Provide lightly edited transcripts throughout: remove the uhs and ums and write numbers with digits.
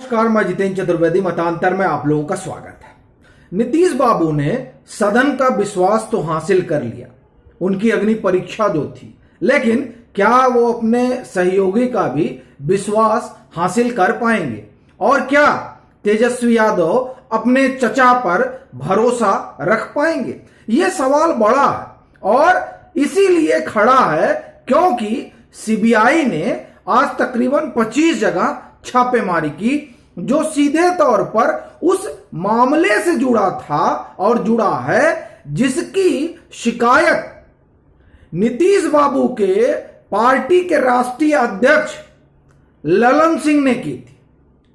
नमस्कार, मैं जितेंद्र चतुर्वेदी। मतांतर में आप लोगों का स्वागत है। नीतीश बाबू ने सदन का विश्वास तो हासिल कर लिया, उनकी अग्नि परीक्षा जो थी, लेकिन क्या वो अपने सहयोगी का भी विश्वास हासिल कर पाएंगे? और क्या तेजस्वी यादव अपने चचा पर भरोसा रख पाएंगे? ये सवाल बड़ा है और इसीलिए खड़ा है क्योंकि सीबीआई ने आज तकरीबन 25 जगह छापेमारी की, जो सीधे तौर पर उस मामले से जुड़ा था और जुड़ा है जिसकी शिकायत नीतीश बाबू के पार्टी के राष्ट्रीय अध्यक्ष ललन सिंह ने की थी।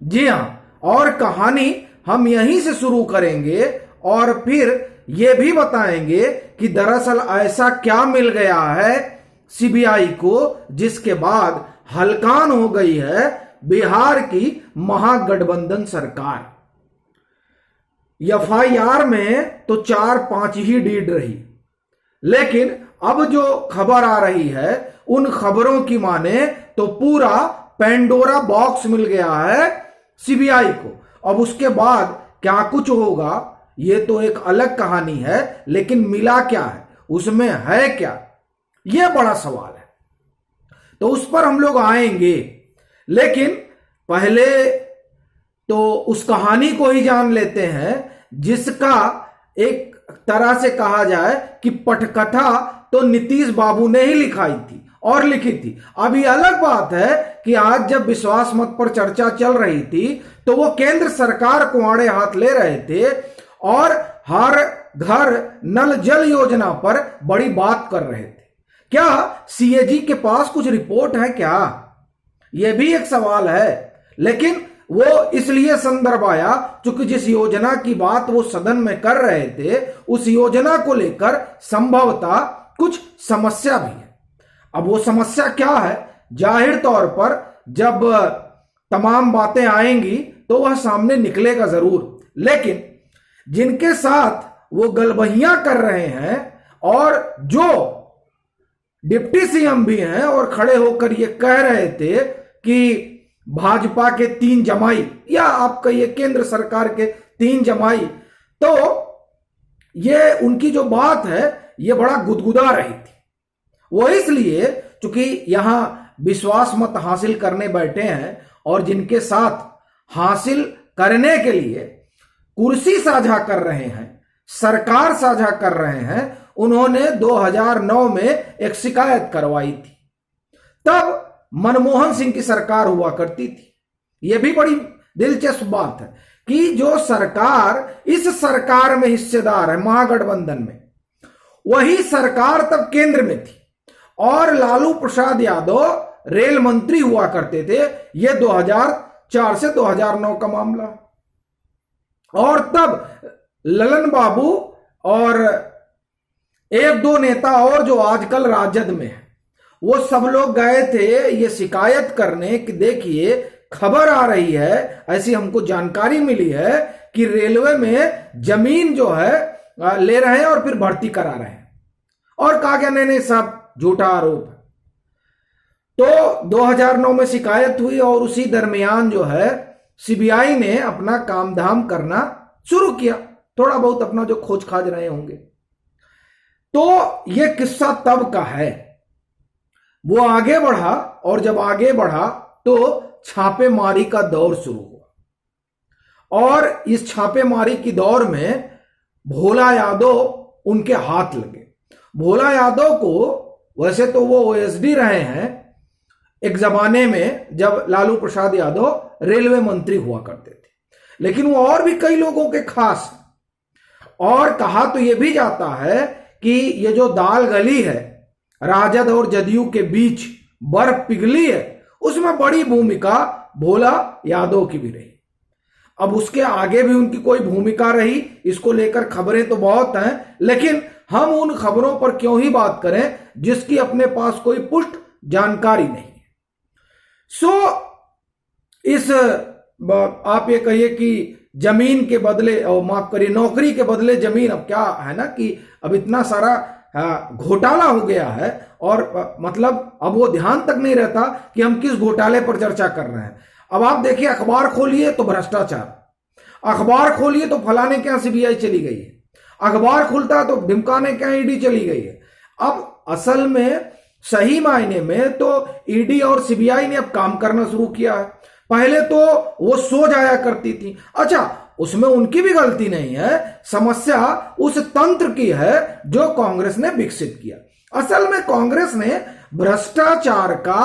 जी हां, और कहानी हम यहीं से शुरू करेंगे और फिर यह भी बताएंगे कि दरअसल ऐसा क्या मिल गया है सीबीआई को, जिसके बाद हलकान हो गई है बिहार की महागठबंधन सरकार। एफआईआर में तो 4-5 ही डीड रही, लेकिन अब जो खबर आ रही है उन खबरों की माने तो पूरा पेंडोरा बॉक्स मिल गया है सीबीआई को। अब उसके बाद क्या कुछ होगा ये तो एक अलग कहानी है, लेकिन मिला क्या है, उसमें है क्या, यह बड़ा सवाल है। तो उस पर हम लोग आएंगे, लेकिन पहले तो उस कहानी को ही जान लेते हैं जिसका एक तरह से कहा जाए कि पटकथा तो नीतीश बाबू ने ही लिखाई थी और लिखी थी। अभी अलग बात है कि आज जब विश्वास मत पर चर्चा चल रही थी तो वो केंद्र सरकार को आड़े हाथ ले रहे थे और हर घर नल जल योजना पर बड़ी बात कर रहे थे। क्या सीएजी के पास कुछ रिपोर्ट है क्या? यह भी एक सवाल है, लेकिन वो इसलिए संदर्भ आया क्योंकि जिस योजना की बात वो सदन में कर रहे थे उस योजना को लेकर संभवतः कुछ समस्या भी है। अब वो समस्या क्या है, जाहिर तौर पर जब तमाम बातें आएंगी तो वह सामने निकलेगा जरूर, लेकिन जिनके साथ वो गलबहियां कर रहे हैं और जो डिप्टी सीएम भी हैं और खड़े होकर ये कह रहे थे कि भाजपा के 3 जमाई या आप कहिए केंद्र सरकार के 3 जमाई, तो ये उनकी जो बात है ये बड़ा गुदगुदा रही थी। वो इसलिए क्योंकि यहां विश्वास मत हासिल करने बैठे हैं और जिनके साथ हासिल करने के लिए कुर्सी साझा कर रहे हैं, सरकार साझा कर रहे हैं, उन्होंने 2009 में एक शिकायत करवाई थी। तब मनमोहन सिंह की सरकार हुआ करती थी। यह भी बड़ी दिलचस्प बात है कि जो सरकार इस सरकार में हिस्सेदार है महागठबंधन में, वही सरकार तब केंद्र में थी और लालू प्रसाद यादव रेल मंत्री हुआ करते थे। यह 2004 से 2009 का मामला। और तब ललन बाबू और 1-2 नेता और जो आजकल राजद में है, वो सब लोग गए थे ये शिकायत करने कि देखिए खबर आ रही है, ऐसी हमको जानकारी मिली है कि रेलवे में जमीन जो है ले रहे हैं और फिर भर्ती करा रहे हैं, और कहा गया नहीं सब झूठा आरोप है। तो 2009 में शिकायत हुई और उसी दरमियान जो है सीबीआई ने अपना काम धाम करना शुरू किया, थोड़ा बहुत अपना जो खोज खाज रहे होंगे। तो यह किस्सा तब का है। वो आगे बढ़ा और जब आगे बढ़ा तो छापेमारी का दौर शुरू हुआ और इस छापेमारी की दौर में भोला यादव उनके हाथ लगे। भोला यादव को वैसे तो वो ओएसडी रहे हैं एक जमाने में जब लालू प्रसाद यादव रेलवे मंत्री हुआ करते थे, लेकिन वो और भी कई लोगों के खास हैं। और कहा तो यह भी जाता है कि ये जो दाल गली है राजद और जदयू के बीच, बर्फ पिघली है, उसमें बड़ी भूमिका भोला यादव की भी रही। अब उसके आगे भी उनकी कोई भूमिका रही, इसको लेकर खबरें तो बहुत हैं, लेकिन हम उन खबरों पर क्यों ही बात करें जिसकी अपने पास कोई पुष्ट जानकारी नहीं है। इस आप ये कहिए कि जमीन के बदले, और माफ करिए नौकरी के बदले जमीन, अब क्या है ना कि अब इतना सारा घोटाला हो गया है और मतलब अब वो ध्यान तक नहीं रहता कि हम किस घोटाले पर चर्चा कर रहे हैं। अब आप देखिए, अखबार खोलिए तो भ्रष्टाचार, अखबार खोलिए तो फलाने के यहां सीबीआई चली गई है, अखबार खुलता है तो ढिमकाने के यहां ईडी चली गई है। अब असल में सही मायने में तो ईडी और सीबीआई ने अब काम करना शुरू किया है। पहले तो वो सो जाया करती थी। अच्छा, उसमें उनकी भी गलती नहीं है, समस्या उस तंत्र की है जो कांग्रेस ने विकसित किया। असल में कांग्रेस ने भ्रष्टाचार का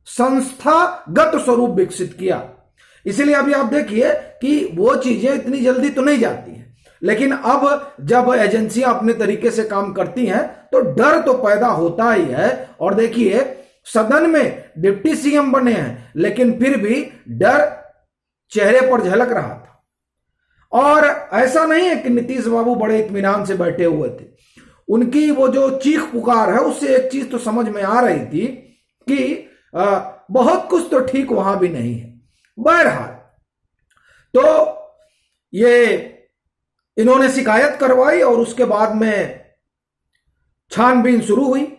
संस्थागत स्वरूप विकसित किया। इसीलिए अभी आप देखिए कि वो चीजें इतनी जल्दी तो नहीं जाती हैं, लेकिन अब जब एजेंसियां अपने तरीके से काम करती हैं तो डर तो पैदा होता ही है। और देखिए, सदन में डिप्टी सीएम बने हैं, लेकिन फिर भी डर चेहरे पर झलक रहा था। और ऐसा नहीं है कि नीतीश बाबू बड़े इत्मीनान से बैठे हुए थे। उनकी वो जो चीख पुकार है, उससे एक चीज तो समझ में आ रही थी कि बहुत कुछ तो ठीक वहां भी नहीं है। बहरहाल, तो ये इन्होंने शिकायत करवाई और उसके बाद में छानबीन शुरू हुई।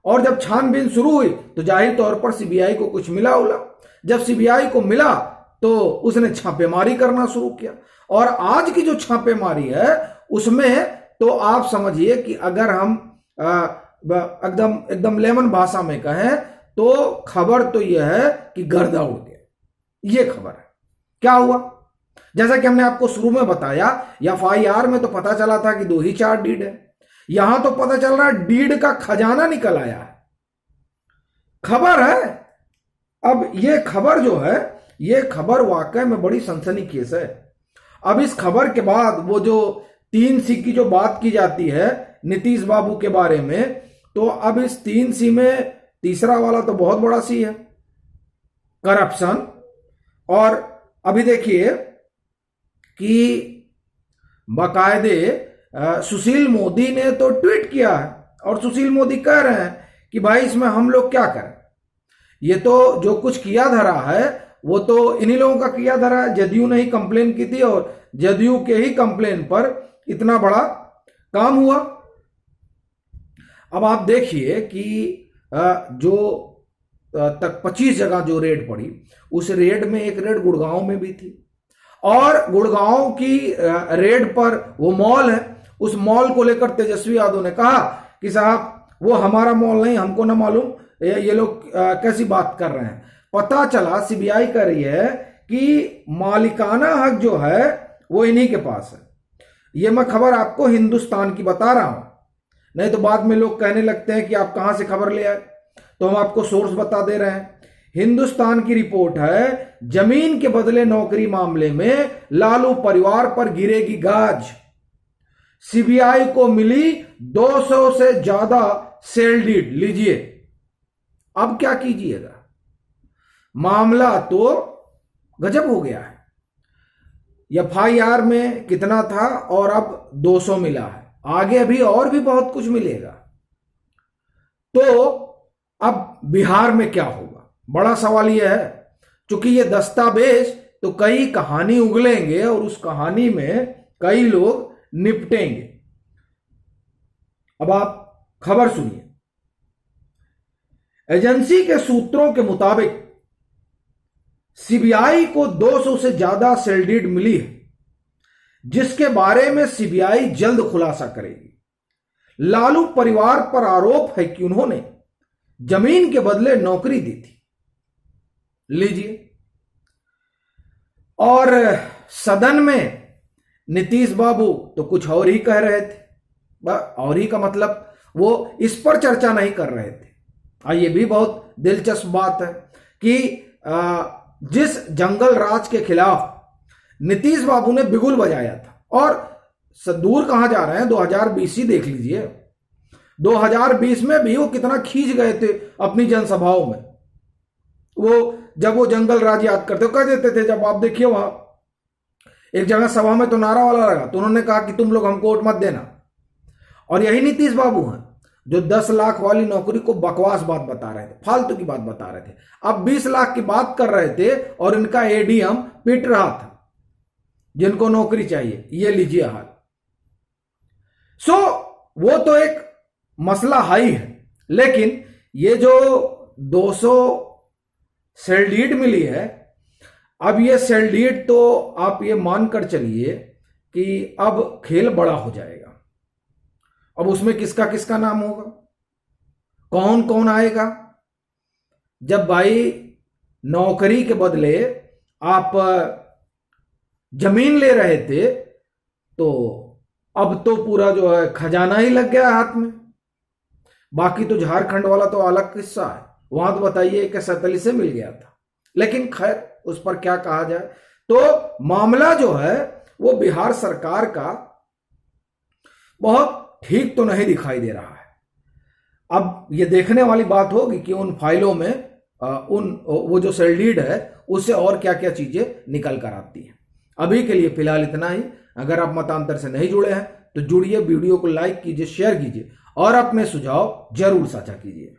और जब छानबीन शुरू हुई तो जाहिर तौर पर सीबीआई को कुछ मिला उला। जब सीबीआई को मिला तो उसने छापेमारी करना शुरू किया। और आज की जो छापेमारी है उसमें तो आप समझिए कि अगर हम एकदम लेमन भाषा में कहें तो खबर तो यह है कि गर्दा उड़ गया। ये खबर है। क्या हुआ? जैसा कि हमने आपको शुरू में बताया, एफआईआर में तो पता चला था कि 2 ही 4 डीड है। यहां तो पता चल रहा है डीड का खजाना निकल आया है। खबर है। अब ये खबर जो है, ये खबर वाकई में बड़ी सनसनीखेज है। अब इस खबर के बाद वो जो 3C की जो बात की जाती है नीतीश बाबू के बारे में, तो अब इस 3C में तीसरा वाला तो बहुत बड़ा सी है, करप्शन। और अभी देखिए कि बाकायदे सुशील मोदी ने तो ट्वीट किया है और सुशील मोदी कह रहे हैं कि भाई इसमें हम लोग क्या करें, ये तो जो कुछ किया धरा है वो तो इन्हीं लोगों का किया धरा है। जदयू ने ही कंप्लेन की थी और जदयू के ही कंप्लेन पर इतना बड़ा काम हुआ। अब आप देखिए कि जो तक 25 जगह जो रेड पड़ी, उस रेड में एक रेड गुड़गांव में भी थी। और गुड़गांव की रेड पर वो मॉल है, उस मॉल को लेकर तेजस्वी यादव ने कहा कि साहब वो हमारा मॉल नहीं, हमको ना मालूम ये लोग कैसी बात कर रहे हैं। पता चला सीबीआई कह रही है कि मालिकाना हक जो है वो इन्हीं के पास है। ये मैं खबर आपको हिंदुस्तान की बता रहा हूं, नहीं तो बाद में लोग कहने लगते हैं कि आप कहां से खबर ले आए। तो हम आपको सोर्स बता दे रहे हैं। हिंदुस्तान की रिपोर्ट है, जमीन के बदले नौकरी मामले में लालू परिवार पर गिरेगी गाज। सीबीआई को मिली 200 से ज्यादा सेल डीड। लीजिए, अब क्या कीजिएगा, मामला तो गजब हो गया है। एफआईआर में कितना था और अब 200 मिला है, आगे अभी और भी बहुत कुछ मिलेगा। तो अब बिहार में क्या होगा, बड़ा सवाल यह है। क्योंकि ये दस्तावेज तो कई कहानी उगलेंगे और उस कहानी में कई लोग निपटेंगे। अब आप खबर सुनिए। एजेंसी के सूत्रों के मुताबिक सीबीआई को 200 से ज्यादा सेल डीड मिली है, जिसके बारे में सीबीआई जल्द खुलासा करेगी। लालू परिवार पर आरोप है कि उन्होंने जमीन के बदले नौकरी दी थी। लीजिए, और सदन में नीतीश बाबू तो कुछ और ही कह रहे थे। और ही का मतलब वो इस पर चर्चा नहीं कर रहे थे। ये भी बहुत दिलचस्प बात है कि जिस जंगल राज के खिलाफ नीतीश बाबू ने बिगुल बजाया था, और दूर कहां जा रहे हैं, 2020 ही देख लीजिए। 2020 में भी वो कितना खींच गए थे अपनी जनसभाओं में। वो जब वो जंगल राज याद करते कह देते थे, जब आप देखिए वहां एक जगह सभा में तो नारा वाला लगा, तो उन्होंने कहा कि तुम लोग हमको वोट मत देना। और यही नीतीश बाबू हैं जो 10 लाख वाली नौकरी को बकवास बात बता रहे थे, फालतू की बात बता रहे थे। अब 20 लाख की बात कर रहे थे और इनका एडीएम पिट रहा था जिनको नौकरी चाहिए। ये लीजिए हाल। वो तो एक मसला हाई है, लेकिन ये जो 200 सेल डीड मिली है, अब ये सेल डीड तो आप ये मानकर चलिए कि अब खेल बड़ा हो जाएगा। अब उसमें किसका किसका नाम होगा, कौन कौन आएगा। जब भाई नौकरी के बदले आप जमीन ले रहे थे तो अब तो पूरा जो है खजाना ही लग गया हाथ में। बाकी तो झारखंड वाला तो अलग किस्सा है, वहां तो बताइए कि 47 से मिल गया था, लेकिन खैर उस पर क्या कहा जाए। तो मामला जो है वो बिहार सरकार का बहुत ठीक तो नहीं दिखाई दे रहा है। अब ये देखने वाली बात होगी कि उन फाइलों में वो जो सेल डीड है उससे और क्या क्या चीजें निकल कर आती हैं। अभी के लिए फिलहाल इतना ही। अगर आप मतांतर से नहीं जुड़े हैं तो जुड़िए, वीडियो को लाइक कीजिए, शेयर कीजिए और अपने सुझाव जरूर साझा कीजिए।